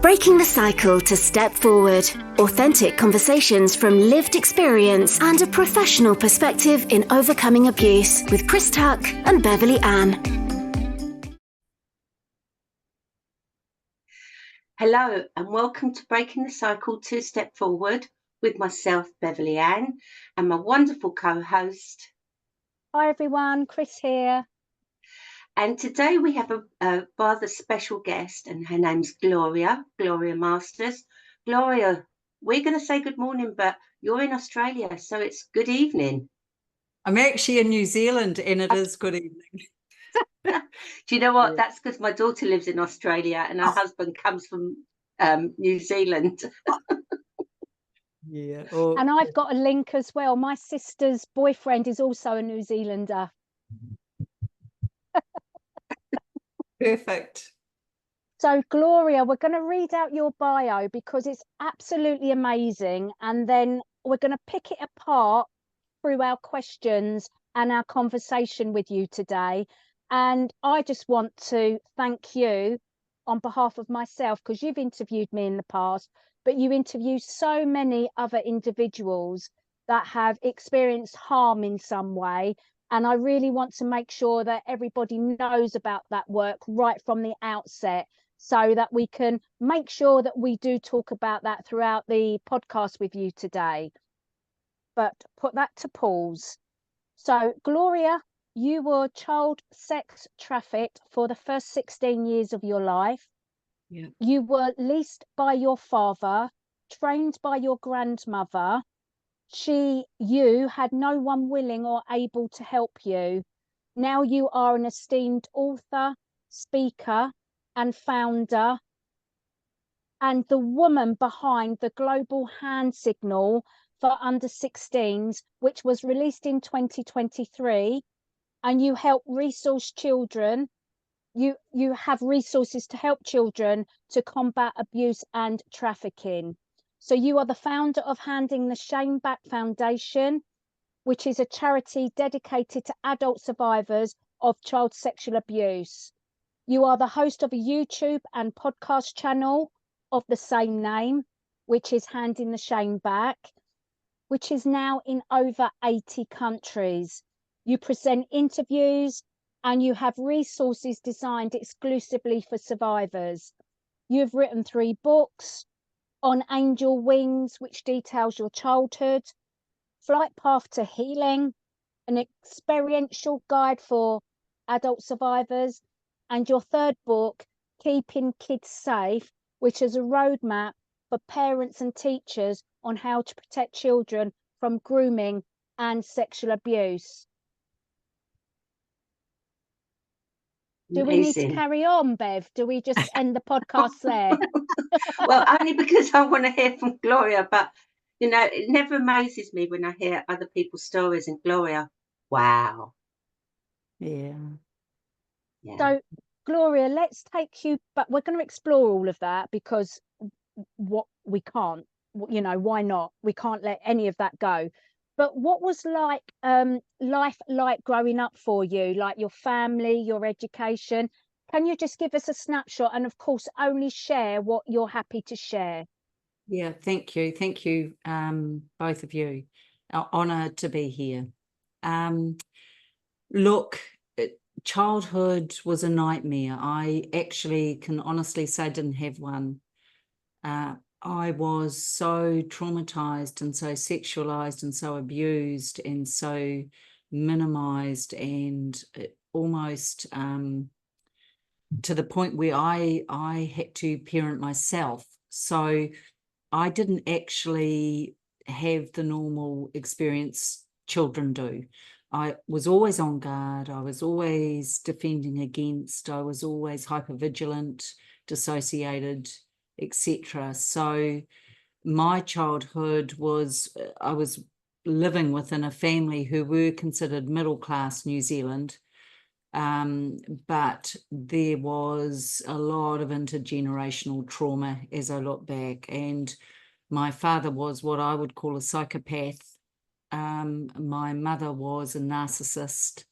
Breaking the cycle to step forward. Authentic conversations from lived experience and a professional perspective in overcoming abuse with Chris and Beverley Ann. Hello and welcome to Breaking the Cycle to Step Forward with myself, Beverley Ann, and my wonderful co-host. Hi everyone, Chris here. And today we have a rather special guest, and her name's Gloria Masters. Gloria, we're going to say good morning, but you're in Australia, so it's good evening. I'm actually in New Zealand, and it is good evening. Do you know what? That's because my daughter lives in Australia and her husband comes from New Zealand. Yeah. And I've got a link as well. My sister's boyfriend is also a New Zealander. Perfect. So, Gloria, we're going to read out your bio because it's absolutely amazing. And then we're going to pick it apart through our questions and our conversation with you today. And I just want to thank you on behalf of myself, because you've interviewed me in the past, but you interview so many other individuals that have experienced harm in some way. And I really want to make sure that everybody knows about that work right from the outset, so that we can make sure that we do talk about that throughout the podcast with you today. But put that to pause. So, Gloria, you were child sex trafficked for the first 16 years of your life. Yeah. You were leased by your father, trained by your grandmother. You had no one willing or able to help you. Now you are an esteemed author, speaker, and founder, and the woman behind the global hand signal for under 16s, which was released in 2023, and you help resource children. You have resources to help children to combat abuse and trafficking. So you are the founder of Handing the Shame Back Foundation, which is a charity dedicated to adult survivors of child sexual abuse. You are the host of a YouTube and podcast channel of the same name, which is Handing the Shame Back, which is now in over 80 countries. You present interviews and you have resources designed exclusively for survivors. You've written 3 books: On Angel Wings, which details your childhood; Flight Path to Healing, an experiential guide for adult survivors; and your 3rd book, Keeping Kids Safe, which is a roadmap for parents and teachers on how to protect children from grooming and sexual abuse. Do we need to carry on, Bev? Do we just end the podcast there? Well, only because I want to hear from Gloria, but you know, it never amazes me when I hear other people's stories. And Gloria, wow. Yeah. So, Gloria, let's take you, but we're going to explore all of that, because what we can't, you know, why not? We can't let any of that go. But what was life like growing up for you, like your family, your education? Can you just give us a snapshot, and of course only share what you're happy to share? Yeah, thank you, both of you. Honoured to be here. Look, childhood was a nightmare. I actually can honestly say I didn't have one. I was so traumatized and so sexualized and so abused and so minimized, and almost to the point where I had to parent myself. So I didn't actually have the normal experience children do. I was always on guard. I was always defending against. I was always hypervigilant, dissociated, etc. So my childhood was, I was living within a family who were considered middle class New Zealand, but there was a lot of intergenerational trauma as I look back. And my father was what I would call a psychopath. My mother was a narcissist.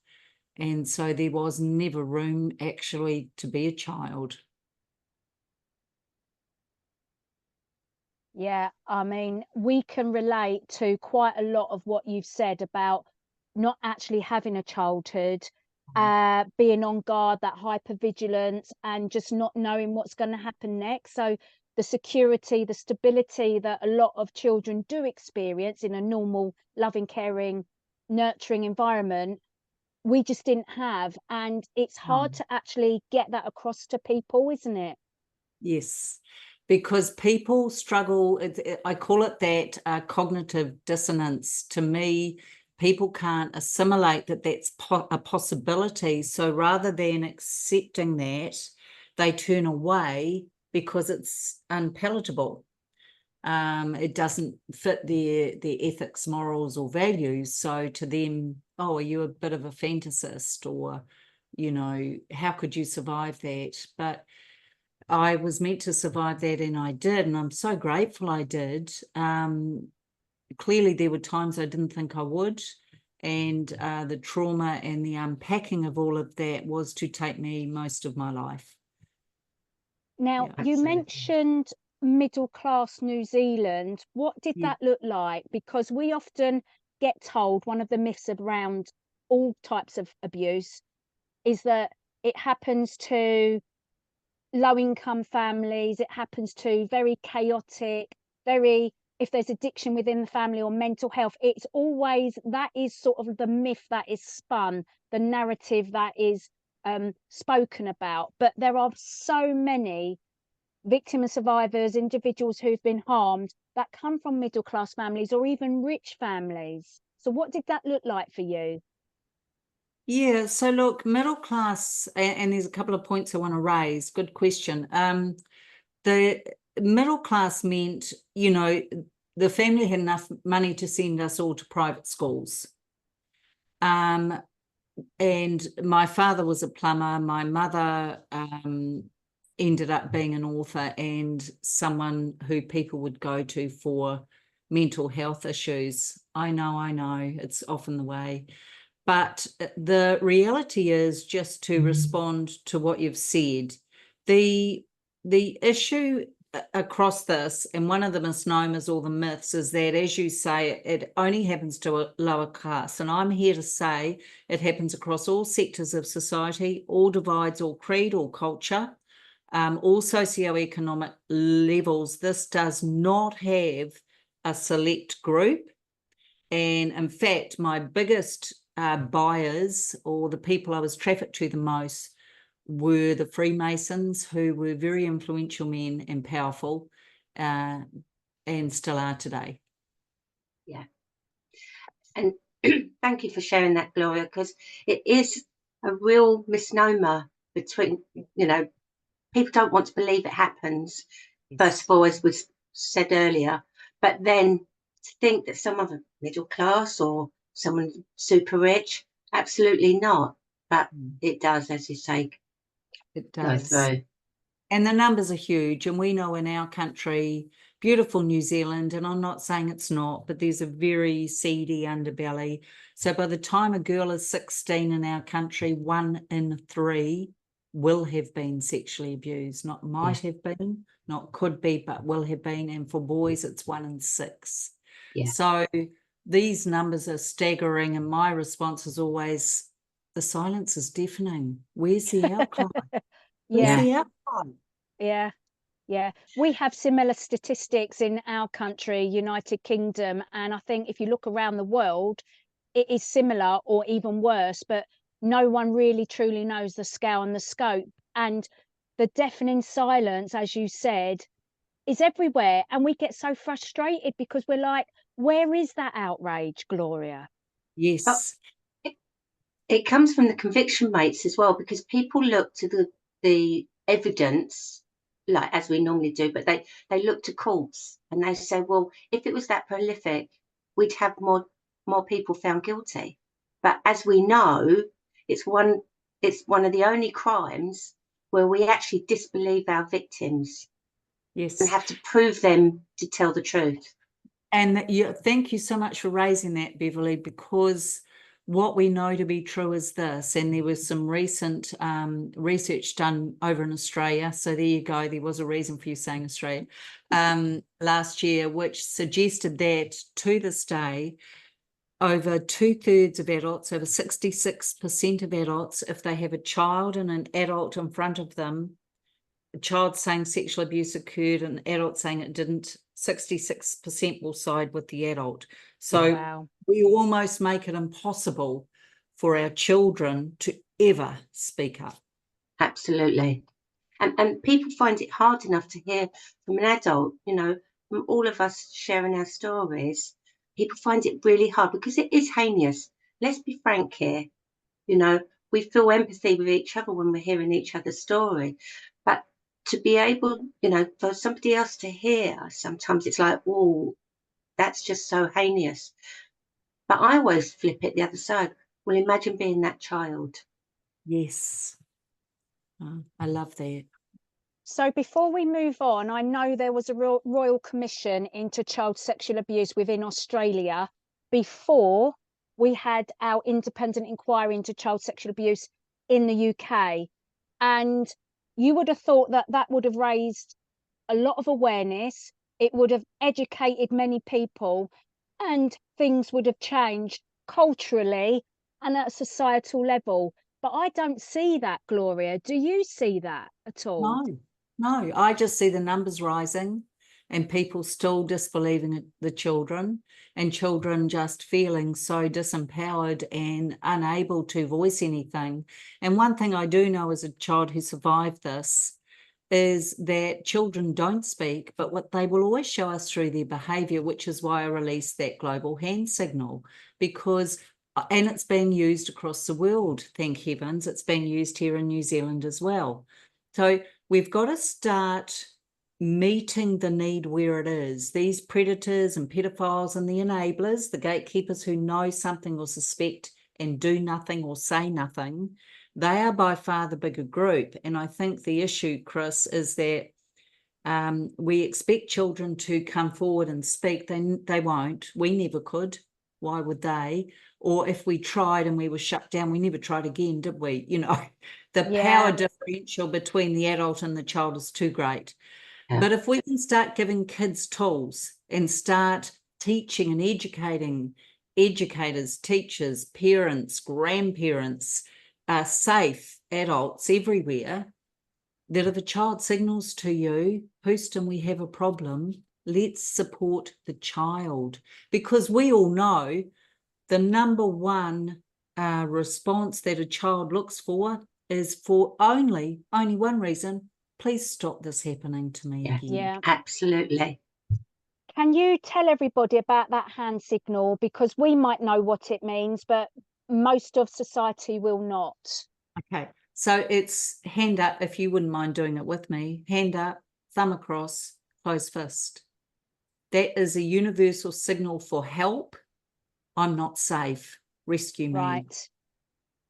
And so there was never room actually to be a child. Yeah, I mean, we can relate to quite a lot of what you've said about not actually having a childhood, being on guard, that hypervigilance, and just not knowing what's going to happen next. So the security, the stability that a lot of children do experience in a normal, loving, caring, nurturing environment, we just didn't have. And it's hard to actually get that across to people, isn't it? Yes, because people struggle. I call it that cognitive dissonance. To me, people can't assimilate that that's a possibility. So rather than accepting that, they turn away because it's unpalatable. It doesn't fit their ethics, morals, or values. So to them, oh, are you a bit of a fantasist, or, how could you survive that? But I was meant to survive that, and I did, and I'm so grateful I did. Clearly, there were times I didn't think I would, and the trauma and the unpacking of all of that was to take me most of my life. Now, Yeah, you absolutely. mentioned middle class New Zealand. What did Yeah. that look like? Because we often get told one of the myths around all types of abuse is that it happens to low income families, it happens to very chaotic, if there's addiction within the family or mental health, it's always, that is sort of the myth that is spun, the narrative that is spoken about. But there are so many victims and survivors, individuals who've been harmed, that come from middle class families or even rich families. So what did that look like for you? Yeah, so look, middle class, and there's a couple of points I want to raise. Good question. The middle class meant, the family had enough money to send us all to private schools. And my father was a plumber. My mother ended up being an author and someone who people would go to for mental health issues. I know, it's often the way. But the reality is, just to respond to what you've said, the issue across this, and one of the misnomers or the myths, is that, as you say, it only happens to a lower class. And I'm here to say it happens across all sectors of society, all divides, all creed, all culture, all socioeconomic levels. This does not have a select group. And in fact, my biggest buyers, or the people I was trafficked to the most, were the Freemasons, who were very influential men and powerful, and still are today. Yeah. And thank you for sharing that, Gloria, because it is a real misnomer between, people don't want to believe it happens, first of all, as was said earlier, but then to think that someone of a middle class or someone super rich, absolutely not. But it does, as you say, It go does. through. And the numbers are huge. And we know in our country, beautiful New Zealand, and I'm not saying it's not, but there's a very seedy underbelly. So by the time a girl is 16 in our country, 1 in 3 will have been sexually abused. Not might have been, not could be, but will have been. And for boys, it's 1 in 6. Yeah. So these numbers are staggering. And my response is always, the silence is deafening. Where's the outcry? Where's the outcry? Yeah. We have similar statistics in our country, United Kingdom, and I think if you look around the world, it is similar or even worse, but no one really truly knows the scale and the scope. And the deafening silence, as you said, is everywhere, and we get so frustrated because we're like, where is that outrage, Gloria? Yes. It comes from the conviction rates as well, because people look to the evidence, like as we normally do, but they look to courts and they say, well, if it was that prolific, we'd have more people found guilty. But as we know, it's one of the only crimes where we actually disbelieve our victims. Yes. And have to prove them to tell the truth. And thank you so much for raising that, Beverley, because what we know to be true is this, and there was some recent research done over in Australia. So there you go. There was a reason for you saying Australia last year, which suggested that to this day, over 2/3 of adults, over 66% of adults, if they have a child and an adult in front of them, a child saying sexual abuse occurred and an adult saying it didn't, 66% will side with the adult. So Wow. we almost make it impossible for our children to ever speak up. Absolutely. And people find it hard enough to hear from an adult, you know, from all of us sharing our stories. People find it really hard because it is heinous. Let's be frank here. You know, we feel empathy with each other when we're hearing each other's story. But to be able, you know, for somebody else to hear, sometimes it's like, oh, that's just so heinous. But I always flip it the other side. Well, imagine being that child. Yes. Oh, I love that. So before we move on, I know there was a Royal Commission into child sexual abuse within Australia before we had our independent inquiry into child sexual abuse in the UK. And you would have thought that that would have raised a lot of awareness. It would have educated many people and things would have changed culturally and at a societal level. But I don't see that, Gloria. Do you see that at all? No, I just see the numbers rising and people still disbelieving the children, and children just feeling so disempowered and unable to voice anything. And one thing I do know as a child who survived this is that children don't speak, but what they will always show us through their behaviour, which is why I released that global hand signal, because, and it's being used across the world, thank heavens, it's being used here in New Zealand as well. So we've got to start meeting the need where it is. These predators and pedophiles and the enablers, the gatekeepers who know something or suspect and do nothing or say nothing, they are by far the bigger group. And I think the issue, Chris, is that we expect children to come forward and speak. They won't. We never could. Why would they? Or if we tried and we were shut down, we never tried again, did we? You know, the power differential between the adult and the child is too great. Yeah. But if we can start giving kids tools and start teaching and educating educators, teachers, parents, grandparents, safe adults everywhere, that if a child signals to you, Houston, we have a problem, let's support the child. Because we all know the number one response that a child looks for is for only one reason: please stop this happening to me again. Yeah, absolutely. Can you tell everybody about that hand signal? Because we might know what it means, but most of society will not. Okay, so it's hand up, if you wouldn't mind doing it with me. Hand up, thumb across, closed fist. That is a universal signal for help. I'm not safe. Rescue me. Right.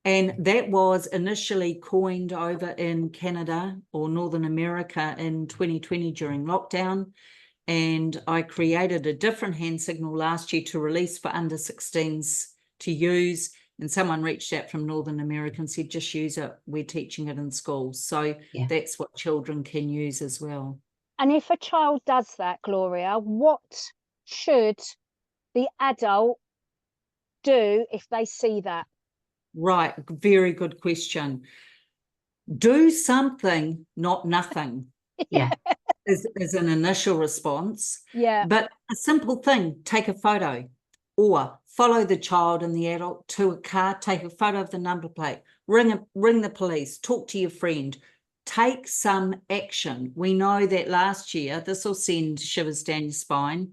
And that was initially coined over in Canada or Northern America in 2020 during lockdown. And I created a different hand signal last year to release for under 16s to use. And someone reached out from Northern America and said, just use it. We're teaching it in schools. So that's what children can use as well. And if a child does that, Gloria, what should the adult do if they see that? Right, very good question. Do something, not nothing. Yeah. Is an initial response. Yeah. But a simple thing, take a photo or follow the child and the adult to a car, take a photo of the number plate, ring the police, talk to your friend, take some action. We know that last year, this will send shivers down your spine.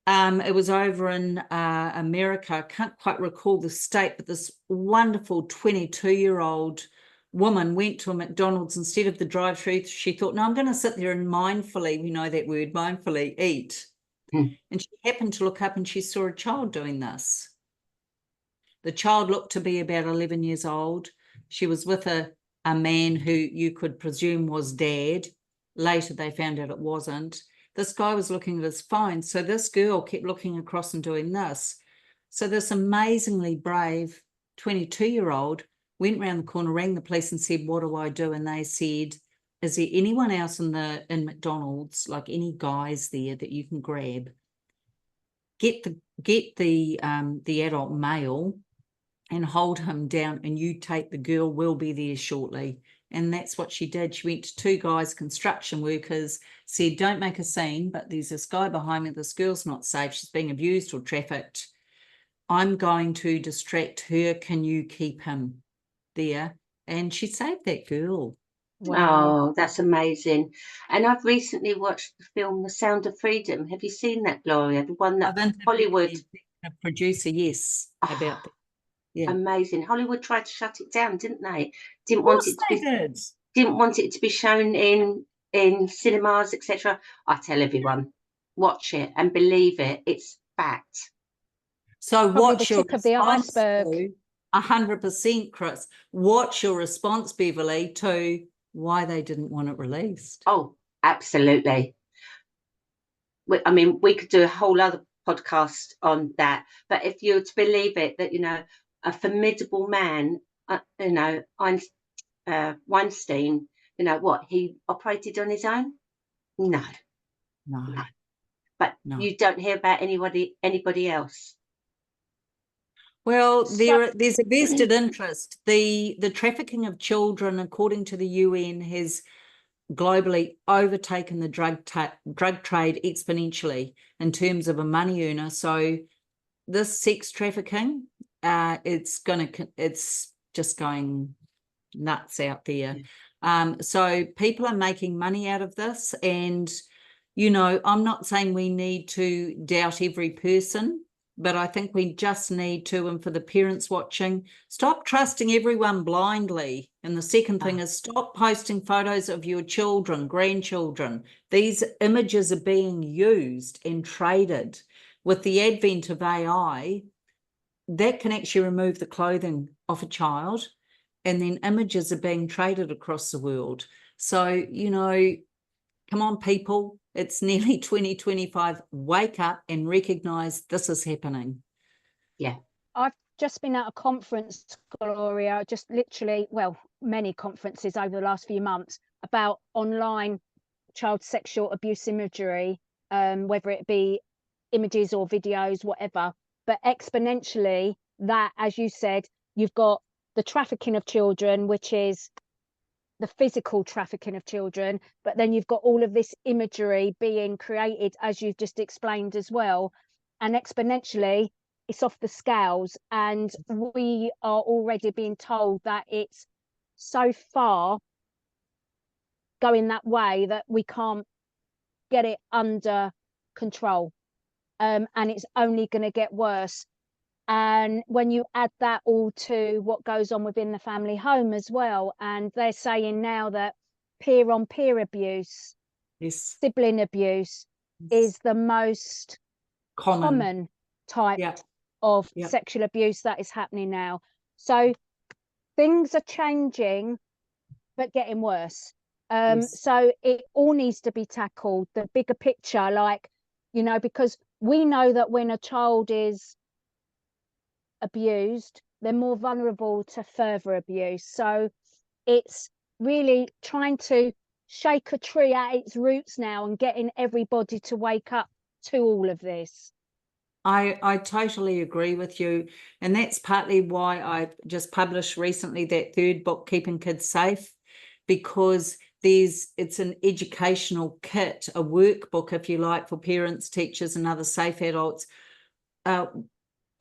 It was over in America. I can't quite recall the state, but this wonderful 22-year-old woman went to a McDonald's. Instead of the drive-through, she thought, no, I'm going to sit there and mindfully, we know that word, mindfully eat. And she happened to look up and she saw a child doing this. The child looked to be about 11 years old. She was with a man who you could presume was dad. Later, they found out it wasn't. This guy was looking at his phone. So this girl kept looking across and doing this. So this amazingly brave 22-year-old went round the corner, rang the police and said, what do I do? And they said, is there anyone else in McDonald's, like any guys there that you can grab? Get the adult male and hold him down, and you take the girl, we'll be there shortly. And that's what she did. She went to 2 guys, construction workers, said, don't make a scene, but there's this guy behind me, this girl's not safe, she's being abused or trafficked. I'm going to distract her, can you keep him there? And she saved that girl. Wow. Oh, that's amazing. And I've recently watched the film The Sound of Freedom. Have you seen that, Gloria? The one that Hollywood... A producer, yes, about that. Yeah. Amazing. Hollywood tried to shut it down, didn't they? Didn't want it to be shown in cinemas, etc. I tell everyone, watch it and believe it. It's fact. So Probably what's the your tip of the iceberg? 100%, Chris. What's your response, Beverley, to why they didn't want it released? Oh, absolutely. I mean, we could do a whole other podcast on that. But if you're to believe it, that, you know, a formidable man, you know, Weinstein, you know what, he operated on his own? No. But you don't hear about anybody else. Well, there's a vested interest. The trafficking of children, according to the UN, has globally overtaken the drug trade exponentially in terms of a money earner. So this sex trafficking, it's just going nuts out there. Yeah. So people are making money out of this, and you know, I'm not saying we need to doubt every person, but I think we just need to, and for the parents watching, stop trusting everyone blindly. And the second thing is stop posting photos of your children, grandchildren. These images are being used and traded. With the advent of AI, that can actually remove the clothing of a child, and then images are being traded across the world. So, you know, come on, people. It's nearly 2025. Wake up and recognise this is happening. Yeah. I've just been at a conference, Gloria, just literally, well, many conferences over the last few months about online child sexual abuse imagery, whether it be images or videos, whatever. But exponentially, that, as you said, you've got the trafficking of children, which is the physical trafficking of children, but then you've got all of this imagery being created, as you've just explained as well, and exponentially it's off the scales, and we are already being told that it's so far going that way that we can't get it under control, and it's only going to get worse. And when you add that all to what goes on within the family home as well, and they're saying now that peer-on-peer abuse, sibling abuse, is the most common type of sexual abuse that is happening now. So things are changing, but getting worse. So it all needs to be tackled, the bigger picture, like, you know, because we know that when a child is abused, they're more vulnerable to further abuse. So it's really trying to shake a tree at its roots now and getting everybody to wake up to all of this. I totally agree with you, and that's partly why I just published recently that 3rd book, Keeping Kids Safe, because it's an educational kit, a workbook, if you like, for parents, teachers, and other safe adults.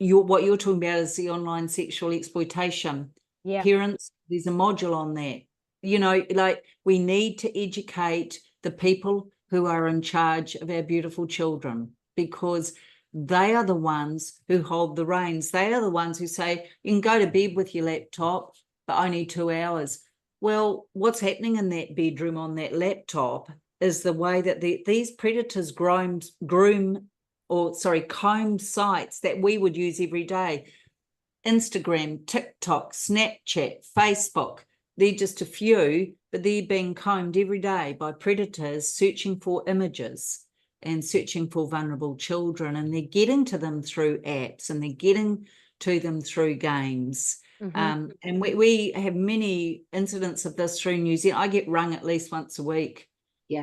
What you're talking about is the online sexual exploitation. Yeah. Parents, there's a module on that. You know, like, we need to educate the people who are in charge of our beautiful children, because they are the ones who hold the reins. They are the ones who say, you can go to bed with your laptop, but only 2 hours. Well, what's happening in that bedroom on that laptop is the way that these predators comb sites that we would use every day. Instagram, TikTok, Snapchat, Facebook, they're just a few, but they're being combed every day by predators searching for images. and searching for vulnerable children, and they're getting to them through apps, and they're getting to them through games. And we have many incidents of this through New Zealand. I get rung at least once a week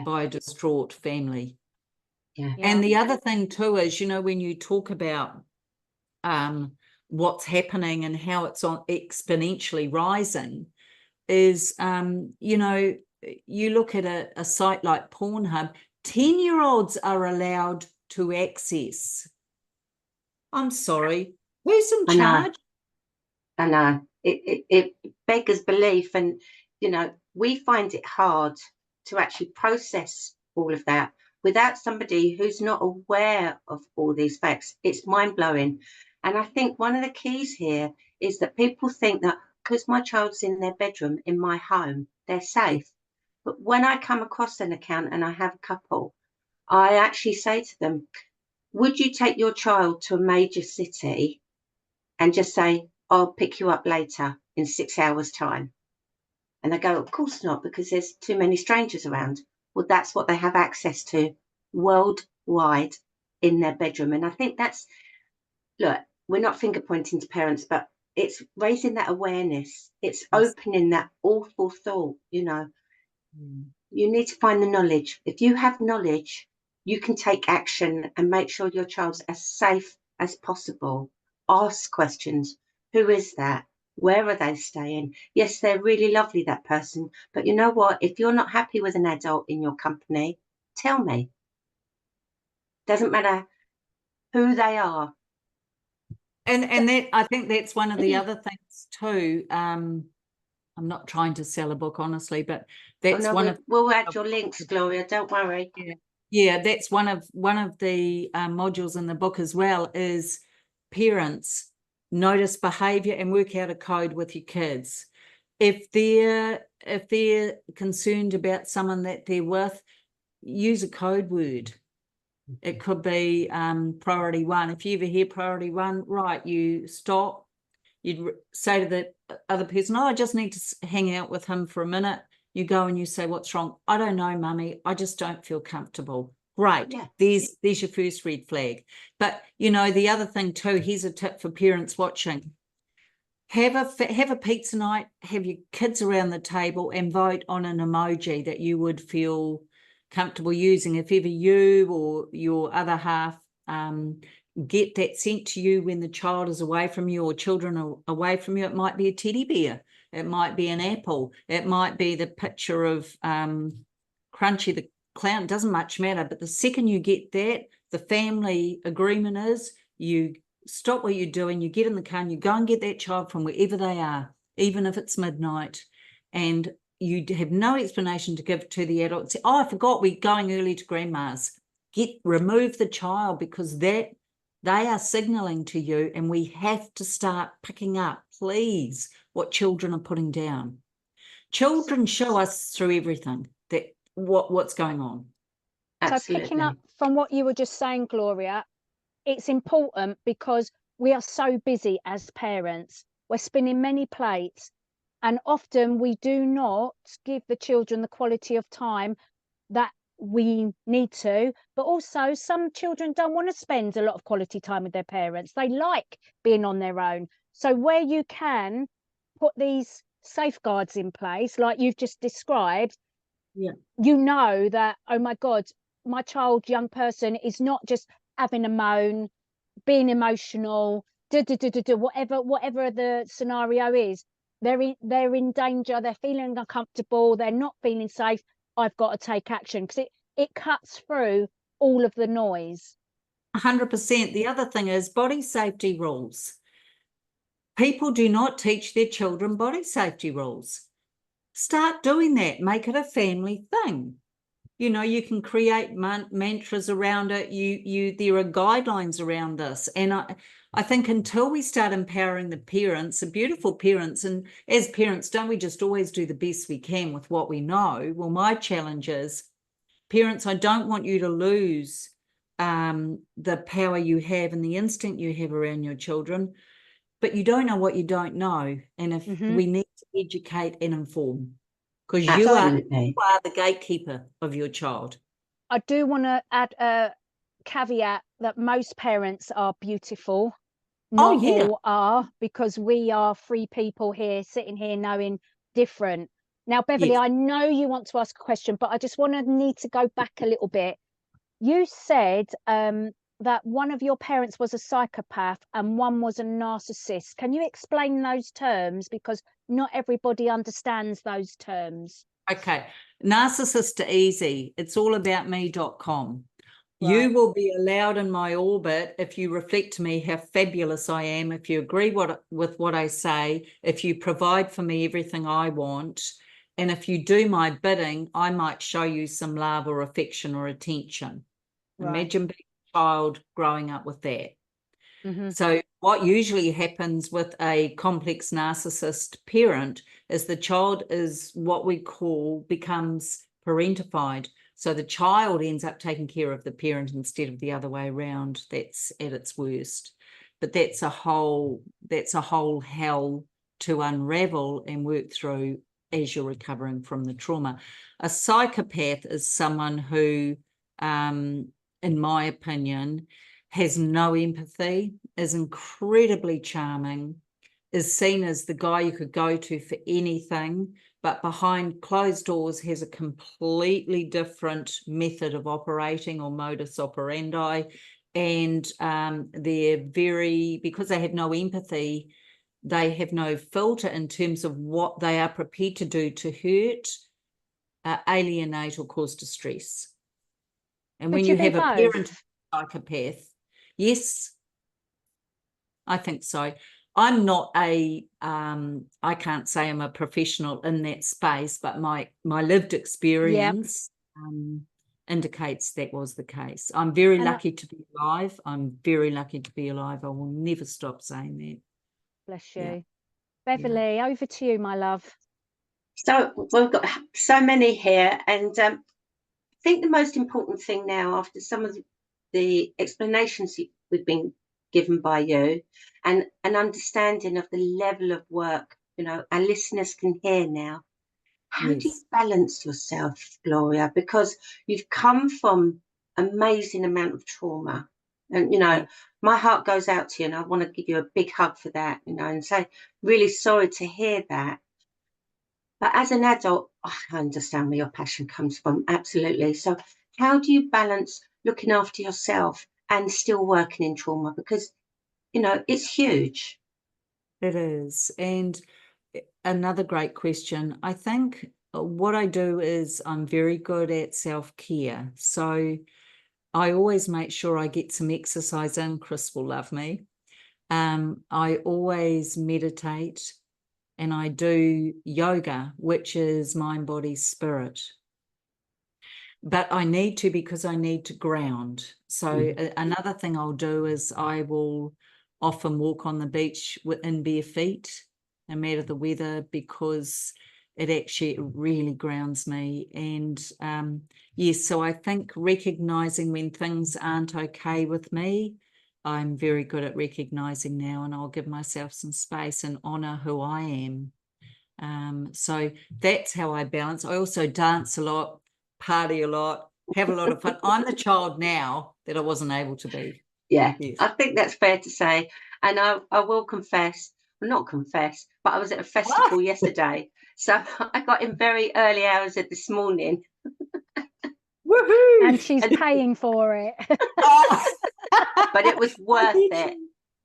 by a distraught family. And the other thing too is, you know, when you talk about what's happening and how it's on exponentially rising, is, you know, you look at a site like Pornhub, 10-year-olds are allowed to access. I'm sorry, who's in charge? I know. It beggars belief. And, you know, we find it hard to actually process all of that without somebody who's not aware of all these facts. It's mind-blowing. And I think one of the keys here is that people think that because my child's in their bedroom in my home, they're safe. But when I come across an account and I have a couple, I actually say to them, would you take your child to a major city and just say, I'll pick you up later in 6 hours' time? And they go, of course not, because there's too many strangers around. Well, that's what they have access to worldwide in their bedroom. And I think that's, look, we're not finger pointing to parents, but it's raising that awareness. It's opening that awful thought, you know. You need to find the knowledge. If you have knowledge, you can take action and make sure your child's as safe as possible. Ask questions. Who is that? Where are they staying? Yes, they're really lovely, that person. But you know what? If you're not happy with an adult in your company, tell me. Doesn't matter who they are. And that, I think that's one of the other things too. I'm not trying to sell a book, honestly, but that's we'll add your links, Gloria. Don't worry. Yeah, that's one of the modules in the book as well, is parents notice behavior and work out a code with your kids. If they're concerned about someone that they're with, use a code word. It could be priority one. If you ever hear priority one, right, you stop. You'd say to the other person, I just need to hang out with him for a minute. You go and you say, what's wrong? I don't know, Mummy. I just don't feel comfortable. Great. Yeah. There's your first red flag. But, you know, the other thing too, here's a tip for parents watching. Have a pizza night, have your kids around the table and vote on an emoji that you would feel comfortable using. If ever you or your other half get that sent to you when the child is away from you or children are away from you, it might be a teddy bear, it might be an apple, it might be the picture of Crunchy the clown. It doesn't much matter, but the second you get that, the family agreement is you stop what you're doing, you get in the car and you go and get that child from wherever they are, even if it's midnight, and you have no explanation to give to the adult. Say, I forgot we're going early to grandma's. Remove the child, because that they are signaling to you, and we have to start picking up, please, what children are putting down. Children show us through everything that what's going on. Absolutely. So picking up from what you were just saying, Gloria, it's important because we are so busy as parents. We're spinning many plates, and often we do not give the children the quality of time that we need to. But also some children don't want to spend a lot of quality time with their parents. They like being on their own. So where you can put these safeguards in place, like you've just described, you know that, oh my God, my child, young person is not just having a moan, being emotional, whatever the scenario is. They're in danger, they're feeling uncomfortable, they're not feeling safe. I've got to take action, because it cuts through all of the noise. 100%. The other thing is body safety rules. People do not teach their children body safety rules. Start doing that. Make it a family thing. You know, you can create mantras around it. There are guidelines around this. And I think until we start empowering the parents, the beautiful parents, and as parents, don't we just always do the best we can with what we know? Well, my challenge is, parents, I don't want you to lose the power you have and the instinct you have around your children, but you don't know what you don't know. And if we need to educate and inform, because you are the gatekeeper of your child. I do want to add a caveat that most parents are beautiful. Oh, Not yeah. all are, because we are free people here, sitting here knowing different. Now, Beverley, Yes. I know you want to ask a question, but I just need to go back a little bit. You said that one of your parents was a psychopath and one was a narcissist. Can you explain those terms? Because not everybody understands those terms. Okay. Narcissist are easy. It's allaboutme.com. Right. You will be allowed in my orbit if you reflect to me how fabulous I am, if you agree with what I say, if you provide for me everything I want, and if you do my bidding, I might show you some love or affection or attention. Right. Imagine being a child growing up with that. Mm-hmm. So what usually happens with a complex narcissist parent is the child is what we call becomes parentified. So the child ends up taking care of the parent instead of the other way around. That's at its worst. But that's a whole hell to unravel and work through as you're recovering from the trauma. A psychopath is someone who, in my opinion, has no empathy, is incredibly charming, is seen as the guy you could go to for anything, but behind closed doors has a completely different method of operating or modus operandi. And they're because they have no empathy, they have no filter in terms of what they are prepared to do to hurt, alienate, or cause distress. And when you have a parent psychopath, yes, I think so. I'm not I can't say I'm a professional in that space, but my lived experience indicates that was the case. I'm very lucky to be alive. I'm very lucky to be alive. I will never stop saying that. Bless you. Yeah. Beverley, over to you, my love. So we've got so many here, and I think the most important thing now, after some of the explanations we've been given by you, and an understanding of the level of work, our listeners can hear now. How do you balance yourself, Gloria? Because you've come from amazing amount of trauma, and my heart goes out to you, and I want to give you a big hug for that, and say really sorry to hear that. But as an adult, I understand where your passion comes from, absolutely. So how do you balance looking after yourself and still working in trauma? Because, it's huge. It is. And another great question. I think what I do is I'm very good at self-care. So I always make sure I get some exercise in. Chris will love me. I always meditate, and I do yoga, which is mind, body, spirit. But I need to, because I need to ground. So another thing I'll do is I will often walk on the beach in bare feet, no matter the weather, because it actually really grounds me. And yes, so I think recognizing when things aren't okay with me, I'm very good at recognizing now, and I'll give myself some space and honor who I am. So that's how I balance. I also dance a lot, party a lot, have a lot of fun. I'm the child now that I wasn't able to be. Yeah, Yes. I think that's fair to say. And I will confess, well, not confess, but I was at a festival yesterday. So I got in very early hours of this morning. Woohoo! And she's paying for it. But it was worth it.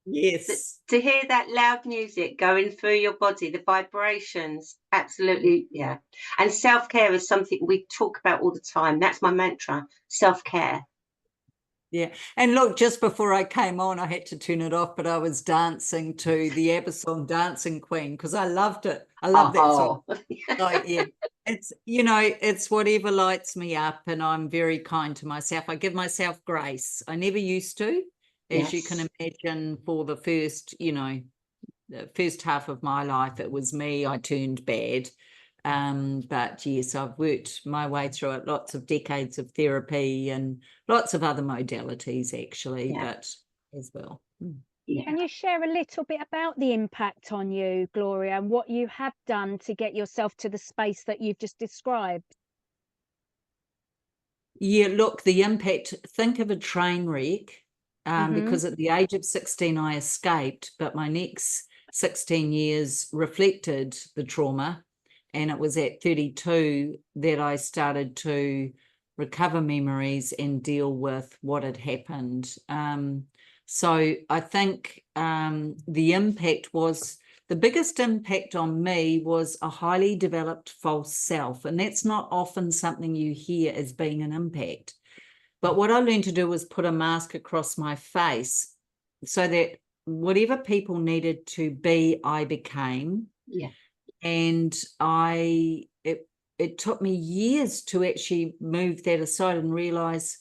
Yes. To hear that loud music going through your body, the vibrations, absolutely, yeah. And self-care is something we talk about all the time. That's my mantra, self-care. Yeah. And look, just before I came on, I had to turn it off, but I was dancing to the ABBA song Dancing Queen because I loved it. I love that song. So, yeah, it's, it's whatever lights me up, and I'm very kind to myself. I give myself grace. I never used to, as you can imagine, for the first, the first half of my life, it was me. I turned bad. But yes, I've worked my way through it, lots of decades of therapy and lots of other modalities actually, but as well. Yeah. Can you share a little bit about the impact on you, Gloria, and what you have done to get yourself to the space that you've just described? Yeah, look, the impact, think of a train wreck, because at the age of 16, I escaped, but my next 16 years reflected the trauma. And it was at 32 that I started to recover memories and deal with what had happened. So I think the impact was, the biggest impact on me was a highly developed false self. And that's not often something you hear as being an impact. But what I learned to do was put a mask across my face so that whatever people needed to be, I became. Yeah. And it took me years to actually move that aside and realize,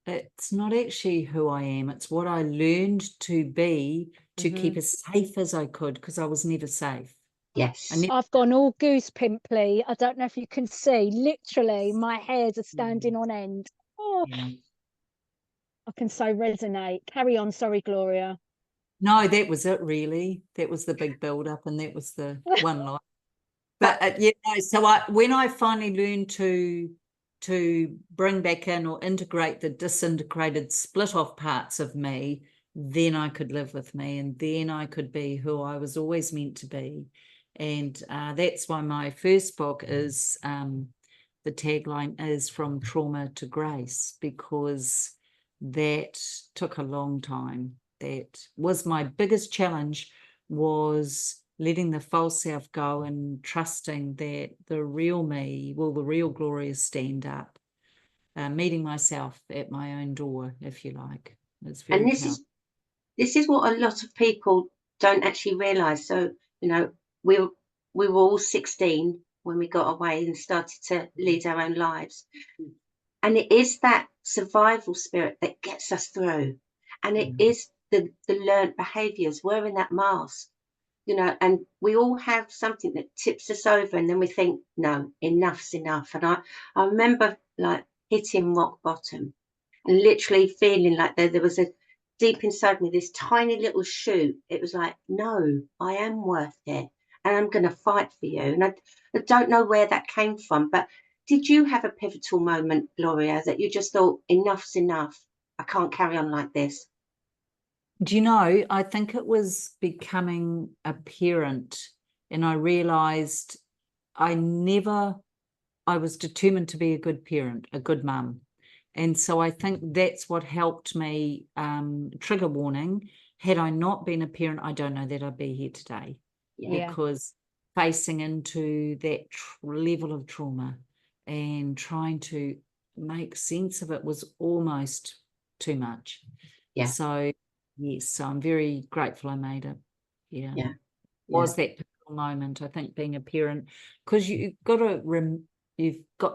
it's not actually who I am. It's what I learned to be to keep as safe as I could, because I was never safe. Yes. I've gone all goose pimply. I don't know if you can see. Literally, my hairs are standing on end. Oh, Yeah. I can so resonate. Carry on. Sorry, Gloria. No, that was it, really. That was the big build up, and that was the one line. But yeah, no, so when I finally learned to bring back in or integrate the disintegrated, split off parts of me, then I could live with me, and then I could be who I was always meant to be. And that's why my first book is, the tagline is From Trauma to Grace, because that took a long time. That was my biggest challenge, was letting the false self go and trusting that the real me, the real Gloria, stand up, meeting myself at my own door, if you like. It's very And powerful. this is what a lot of people don't actually realise. So, you know, we were all 16 when we got away and started to lead our own lives. And it is that survival spirit that gets us through. And it is the learned behaviours, wearing that mask, you know, and we all have something that tips us over, and then we think, no, enough's enough. And I remember like hitting rock bottom and literally feeling like there was a deep inside me, this tiny little shoot. It was like, no, I am worth it, and I'm going to fight for you. And I don't know where that came from, but did you have a pivotal moment, Gloria, that you just thought, enough's enough, I can't carry on like this? Do you know, I think it was becoming a parent, and I realized I was determined to be a good parent, a good mum. And so I think that's what helped me. Trigger warning, had I not been a parent, I don't know that I'd be here today. Yeah. Because facing into that level of trauma and trying to make sense of it was almost too much. Yeah. So yes, so I'm very grateful I made it. Yeah. Yeah. Was that pivotal moment, I think, being a parent, because you've got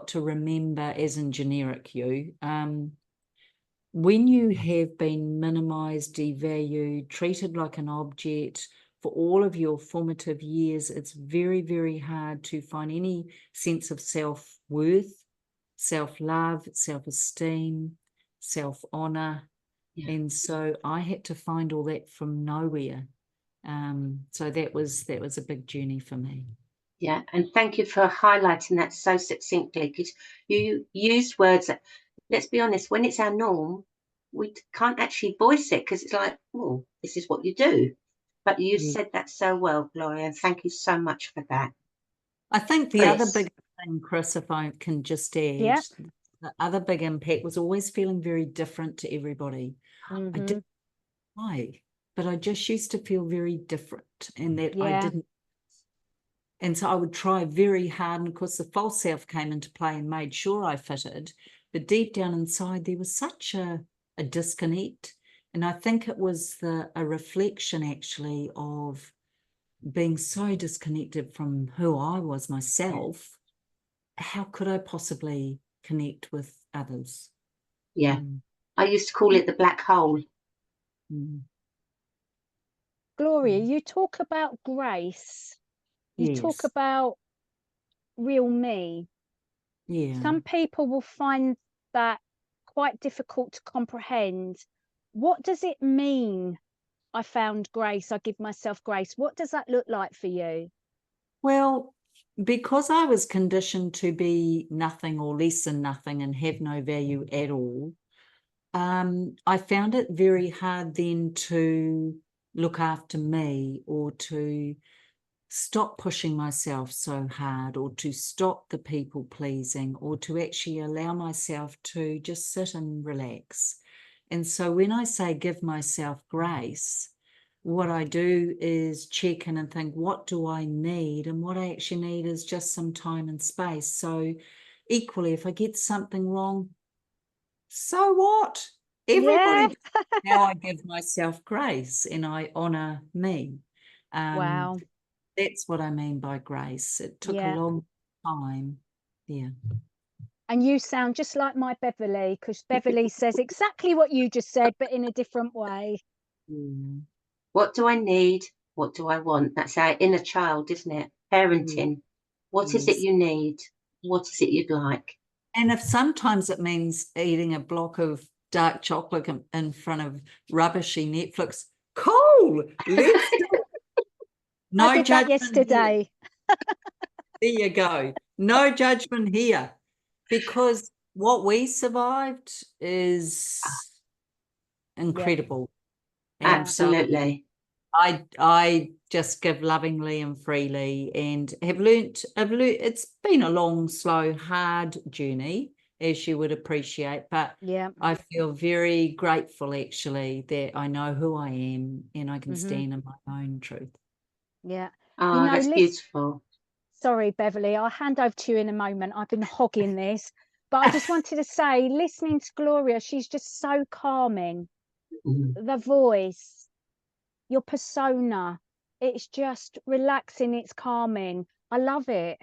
to remember, as in generic you, when you have been minimized, devalued, treated like an object for all of your formative years, it's very, very hard to find any sense of self-worth, self-love, self-esteem, self-honor. Yeah. And so I had to find all that from nowhere. So that was a big journey for me. Yeah, and thank you for highlighting that so succinctly, because you used words that, let's be honest, when it's our norm, we can't actually voice it, because it's like, oh, this is what you do. But you said that so well, Gloria, and thank you so much for that. I think the other big thing, Chris, if I can just add, the other big impact was always feeling very different to everybody. I didn't know why, but I just used to feel very different, and that I didn't. And so I would try very hard. And of course, the false self came into play and made sure I fitted. But deep down inside, there was such a disconnect. And I think it was a reflection, actually, of being so disconnected from who I was myself. How could I possibly connect with others? Yeah. I used to call it the black hole. Gloria, you talk about grace. You talk about real me. Yeah. Some people will find that quite difficult to comprehend. What does it mean, I found grace, I give myself grace? What does that look like for you? Well, because I was conditioned to be nothing or less than nothing and have no value at all, I found it very hard then to look after me, or to stop pushing myself so hard, or to stop the people pleasing, or to actually allow myself to just sit and relax. And so when I say give myself grace, what I do is check in and think, what do I need? And what I actually need is just some time and space. So equally, if I get something wrong, so what? Everybody. Now I give myself grace and I honor me. Wow. That's what I mean by grace. It took a Yeah. long time. Yeah. And you sound just like my Beverley, because Beverley says exactly what you just said, but in a different way. Yeah. What do I need? What do I want? That's our inner child, isn't it? Parenting. What is it Yes. you need? What is it you'd like? And if sometimes it means eating a block of dark chocolate in front of rubbishy Netflix, cool. Let's do it. No I did that judgment yesterday. here. There you go. No judgment here. Because what we survived is incredible. Yeah. And so Absolutely. I just give lovingly and freely, and have learnt, it's been a long, slow, hard journey, as you would appreciate, but Yeah. I feel very grateful actually that I know who I am and I can stand in my own truth. Yeah. Oh, You know, that's beautiful. sorry, Beverley, I'll hand over to you in a moment. I've been hogging this, but I just wanted to say, listening to Gloria, she's just so calming. The voice, your persona, it's just relaxing, it's calming. I love it.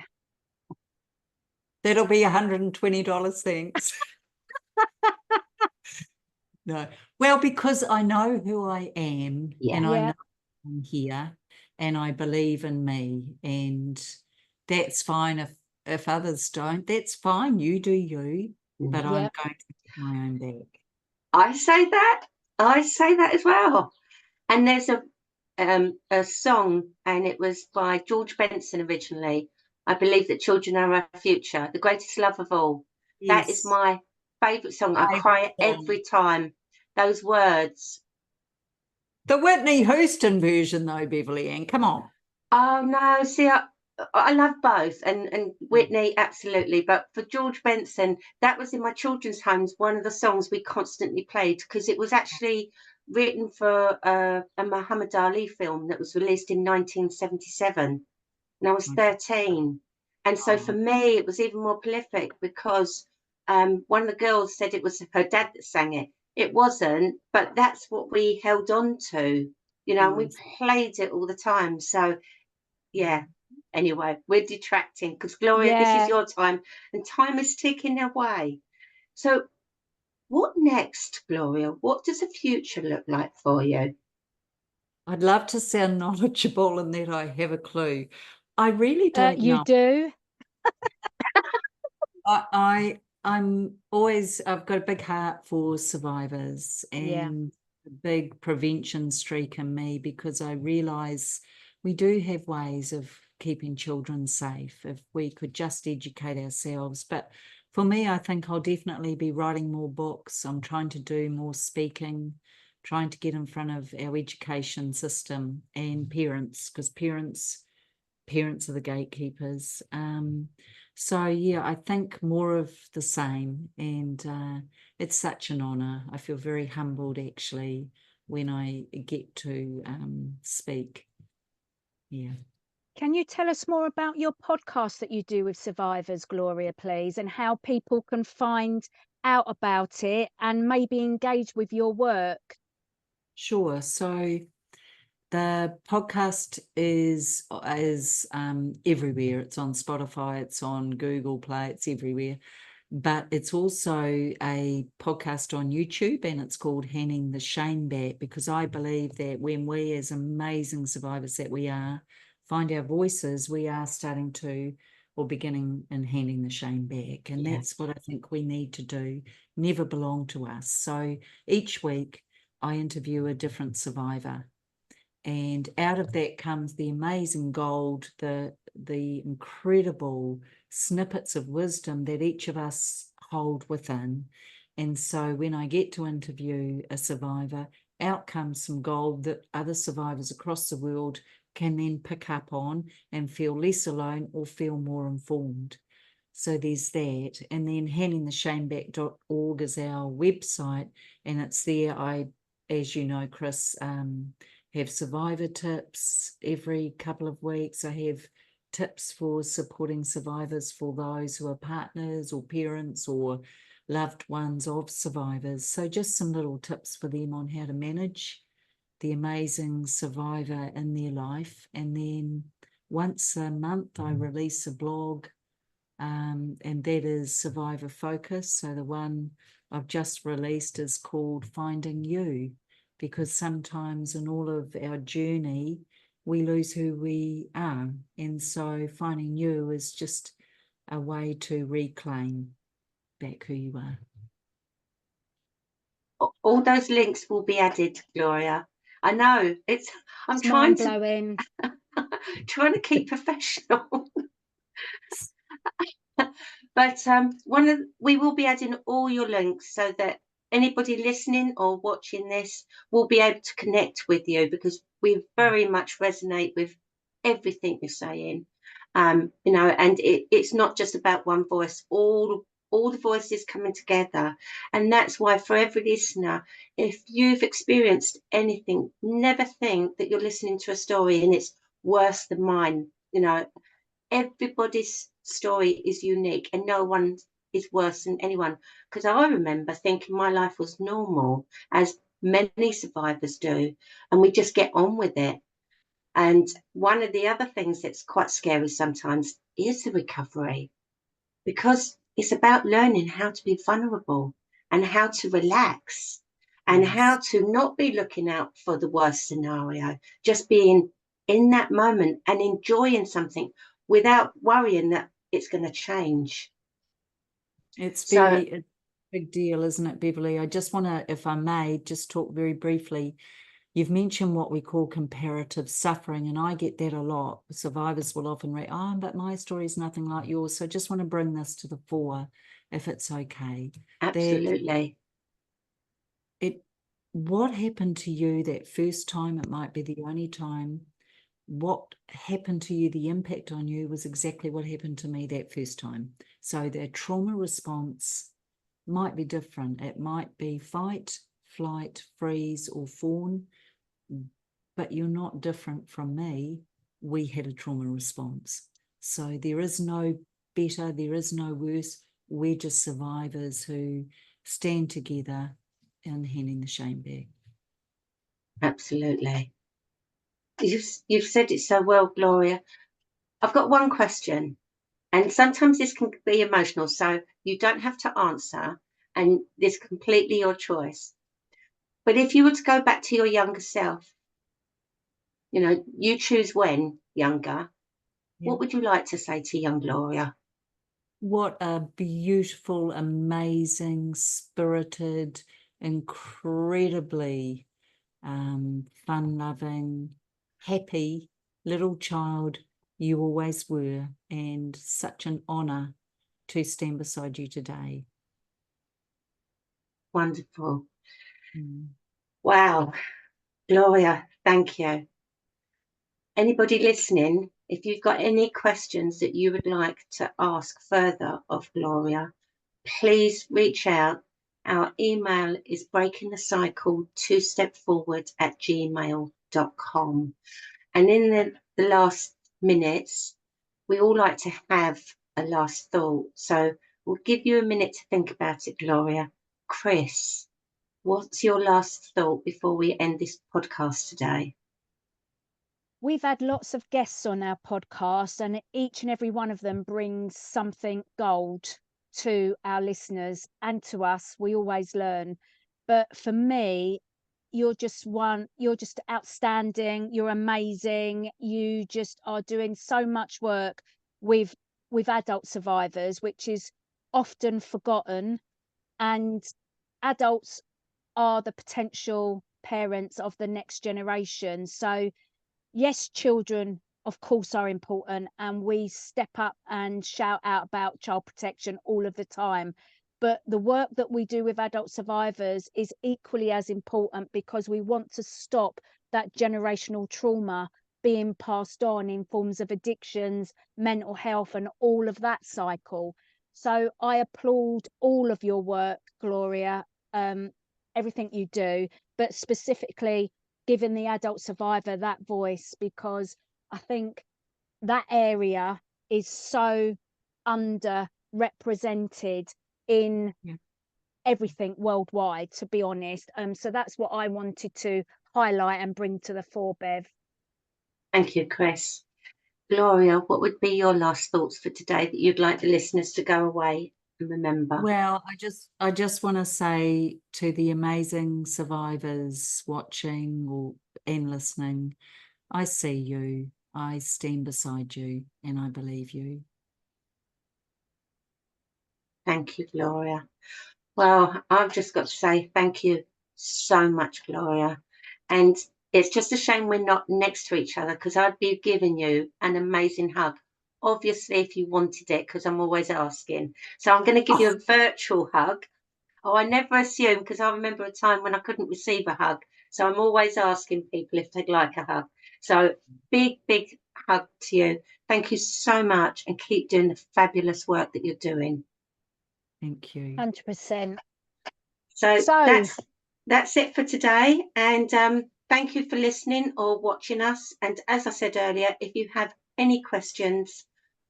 That'll be $120, thanks. No. Well, because I know who I am, Yeah. and I Yeah. know I'm here, and I believe in me, and that's fine. If others don't, that's fine. You do you, but I'm Yeah. going to get my own back. I say that. I say that as well. And there's a song, and it was by George Benson originally. I believe that children are our future, the greatest love of all. That is Yes. my favourite song. I Favourite cry song. every time. Those words. The Whitney Houston version, though, Beverly Ann, come on. Oh no, see, I love both, and Whitney absolutely, but for George Benson, that was in my children's homes one of the songs we constantly played, because it was actually written for a Muhammad Ali film that was released in 1977, and I was 13, and so for me it was even more prolific, because one of the girls said it was her dad that sang it. It wasn't, but that's what we held on to, and we played it all the time. So yeah. Anyway, we're detracting because Gloria, this is Yeah. your time, and time is ticking away. So, what next, Gloria? What does the future look like for you? I'd love to sound knowledgeable and that I have a clue. I really don't You know. do. I'm always, I've got a big heart for survivors and a big prevention streak in me, because I realise we do have ways of keeping children safe if we could just educate ourselves. But for me, I think I'll definitely be writing more books. I'm trying to do more speaking, trying to get in front of our education system and parents, because parents are the gatekeepers. So yeah, I think more of the same, and it's such an honor. I feel very humbled actually when I get to speak. Yeah. Can you tell us more about your podcast that you do with survivors, Gloria, please, and how people can find out about it and maybe engage with your work? Sure. So the podcast is everywhere. It's on Spotify, it's on Google Play, it's everywhere. But it's also a podcast on YouTube, and it's called Handing the Shame Back, because I believe that when we, as amazing survivors that we are, find our voices, we are starting to, or beginning in handing the shame back. And that's what I think we need to do. Never belong to us. So each week I interview a different survivor, and out of that comes the amazing gold, the the incredible snippets of wisdom that each of us hold within. And so when I get to interview a survivor, out comes some gold that other survivors across the world can then pick up on and feel less alone or feel more informed. So there's that. And then handingtheshameback.org is our website, and it's there. I, as you know, Chris, have survivor tips every couple of weeks. I have tips for supporting survivors, for those who are partners or parents or loved ones of survivors. So just some little tips for them on how to manage the amazing survivor in their life. And then once a month I release a blog, and that is survivor focus. So the one I've just released is called Finding You, because sometimes in all of our journey we lose who we are, and so finding you is just a way to reclaim back who you are. All those links will be added, Gloria. I know I'm trying mind-blowing. trying to keep professional. But we will be adding all your links so that anybody listening or watching this will be able to connect with you, because we very much resonate with everything you're saying. And it's not just about one voice, all the voices coming together. And that's why, for every listener, if you've experienced anything, never think that you're listening to a story and it's worse than mine. Everybody's story is unique and no one is worse than anyone. Because I remember thinking my life was normal, as many survivors do, and we just get on with it. And one of the other things that's quite scary sometimes is the recovery, because it's about learning how to be vulnerable and how to relax and how to not be looking out for the worst scenario, just being in that moment and enjoying something without worrying that it's going to change. It's a big deal, isn't it, Beverley? I just want to, if I may, just talk very briefly. You've mentioned what we call comparative suffering, and I get that a lot. Survivors will often read, "Oh, but my story is nothing like yours." So I just want to bring this to the fore, if it's okay. Absolutely. What happened to you that first time? It might be the only time. What happened to you, the impact on you, was exactly what happened to me that first time. So their trauma response might be different. It might be fight, flight, freeze, or fawn, but you're not different from me. We had a trauma response. So there is no better, there is no worse. We're just survivors who stand together in handing the shame back. Absolutely. You've said it so well, Gloria. I've got one question, and sometimes this can be emotional, so you don't have to answer, and this is completely your choice. But if you were to go back to your younger self, you choose when younger, what would you like to say to young Gloria? What a beautiful, amazing, spirited, incredibly fun-loving, happy little child you always were, and such an honour to stand beside you today. Wonderful. Wow. Gloria, thank you. Anybody listening, if you've got any questions that you would like to ask further of Gloria, please reach out. Our email is breakingthecycle2stepforward@gmail.com. And in the last minutes, we all like to have a last thought. So we'll give you a minute to think about it, Gloria. Chris, what's your last thought before we end this podcast today? We've had lots of guests on our podcast, and each and every one of them brings something gold to our listeners and to us. We always learn. But for me, you're just outstanding. You're amazing. You just are doing so much work with adult survivors, which is often forgotten. And adults are the potential parents of the next generation. So yes, children of course, are important, and we step up and shout out about child protection all of the time. But the work that we do with adult survivors is equally as important, because we want to stop that generational trauma being passed on in forms of addictions, mental health, and all of that cycle. So I applaud all of your work, Gloria, everything you do, but specifically giving the adult survivor that voice, because I think that area is so underrepresented in everything worldwide, to be honest. So that's what I wanted to highlight and bring to the fore, Bev. Thank you, Chris. Gloria, what would be your last thoughts for today that you'd like the listeners to go away and remember? Well, I just want to say to the amazing survivors watching and listening, I see you, I stand beside you, and I believe you. Thank you, Gloria. Well, I've just got to say thank you so much, Gloria. And it's just a shame we're not next to each other, because I'd be giving you an amazing hug. Obviously, if you wanted it, because I'm always asking. So I'm going to give you a virtual hug. Oh, I never assume, because I remember a time when I couldn't receive a hug. So I'm always asking people if they'd like a hug. So big, big hug to you. Thank you so much, and keep doing the fabulous work that you're doing. Thank you. 100%. So that's it for today. And thank you for listening or watching us. And as I said earlier, if you have any questions,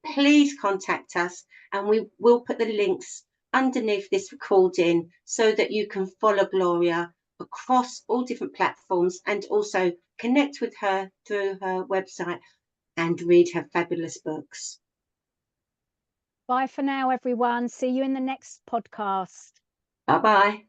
please contact us, and we will put the links underneath this recording so that you can follow Gloria across all different platforms, and also connect with her through her website and read her fabulous books. Bye for now, everyone. See you in the next podcast. Bye-bye.